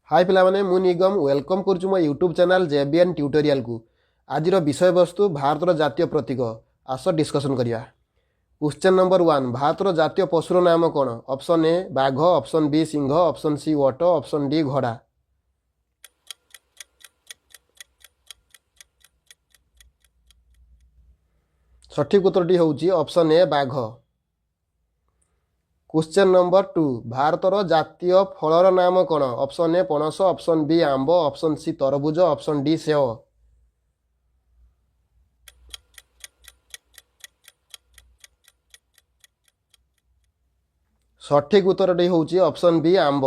हाय पिलामाने मु निगम वेलकम करुछु मो YouTube channel JBN tutorial को। आज विषय वस्तु भारतर जातीय प्रतीक। आस डिस्कसन करिया। क्वेश्चन नंबर 1 भारतर जातीय पशुर नाम कौन? ऑप्शन ए बाघ, ऑप्शन बी सिंह, ऑप्शन सी ओट, ऑप्शन डी घोड़ा। सठिक उत्तरटी होउची ऑप्शन ए बाघ। क्वेश्चन नंबर 2 भारतर जातीय फलर नाम कौन? ऑप्शन ए पणस, ऑप्शन बी आंब, ऑप्शन सी तरबुज, ऑप्शन डी सेव। सठिक उत्तरटी होउची ऑप्शन बी आंब।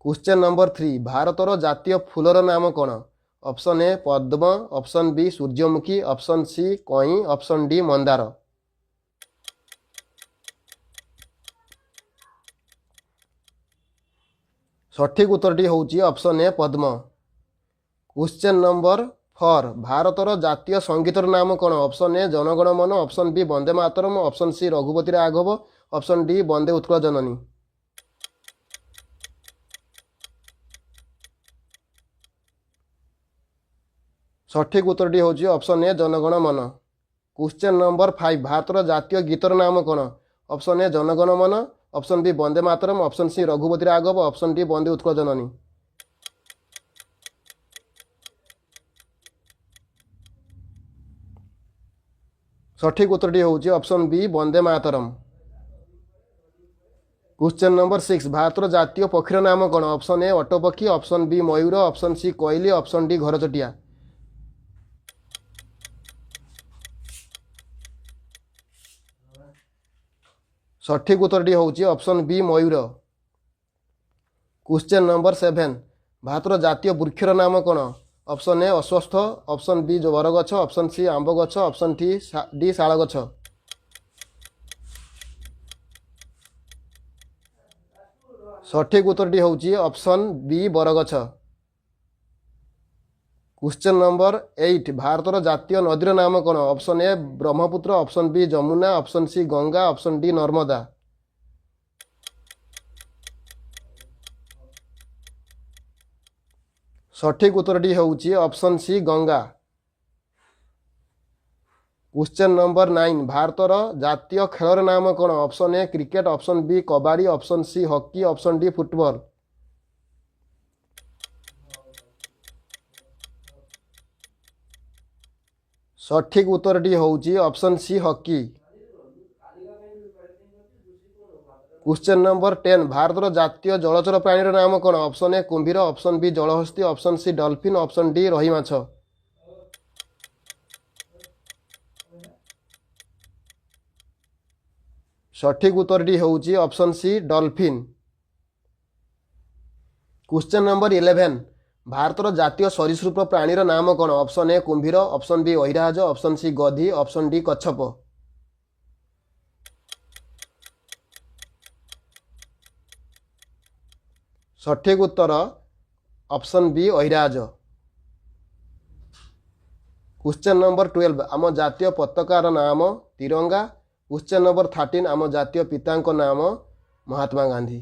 क्वेश्चन नंबर 3 भारतर जातीय फूलर नाम कौन? ऑप्शन ए पद्म, ऑप्शन बी सूर्यमुखी, ऑप्शन सी कई, ऑप्शन डी मंदार। सठिक उत्तरटी होउची ऑप्शन ए पद्म। क्वेश्चन नंबर 4 भारतर जातीय संगीतर नाम कौन? Option A Jana Gana Mana, option B Vande Mataram, option C Raghupati Raghav, option D Vande Utkal Janani. सठिक उत्तरटी होउची ऑप्शन ए जनगण मन। क्वेश्चन नंबर 5 भारतर जातीय गीतर नाम कौन? Option A Jana Gana Mana, option B Vande Mataram, option C Raghupati Raghav, option D Vande Utkal Janani. सठिक उत्तरटी होउची option B Vande Mataram. Question number 6 भारतर जातीय पक्षीर नाम कौन? ऑप्शन ए ओटपक्षी, ऑप्शन बी मयूर, ऑप्शन सी कोइली, ऑप्शन डी घरचटिया। सठिक उत्तरटी होउची ऑप्शन बी मयूर। क्वेश्चन नंबर 7 भारतर जातीय वृक्षर नाम कौन? ऑप्शन ए अश्वस्थ, ऑप्शन बी बरगछ, ऑप्शन सी आंब गछ, ऑप्शन डी शाल गछ। सठिक उत्तरटी होउची ऑप्शन बी बरगछ। क्वेश्चन नंबर 8 भारतर जातीय नदीर नाम कौन? Option A Brahmaputra, option B Jamuna, option C Ganga, option D Narmada. सठिक उत्तरटी होउची option C Ganga. Question number 9 भारतर जातीय खेलर नाम कौन? Option A cricket, option B kabaddi, option C hockey, option D football. सठिक उत्तरटी होउची option C hockey. Question number 10 भारतर जातीय जलचर प्राणीर नाम कौन? ऑप्शन ए कुंभीर, ऑप्शन बी जलहस्ती, option C dolphin, option D रोही माछ। सठिक उत्तरटी होउची option C dolphin. Question number 11 भारतर जातीय सरीसृप प्राणीर नाम कौन? ऑप्शन ए कुंभीर, ऑप्शन बी अहिराज, ऑप्शन सी गधी, ऑप्शन डी कच्छप। सठिक उत्तर ऑप्शन बी अहिराज। क्वेश्चन नंबर 12 आम जातीय पताकार नाम तिरंगा। क्वेश्चन नंबर 13 आम जातीय पिता नाम महात्मा गांधी।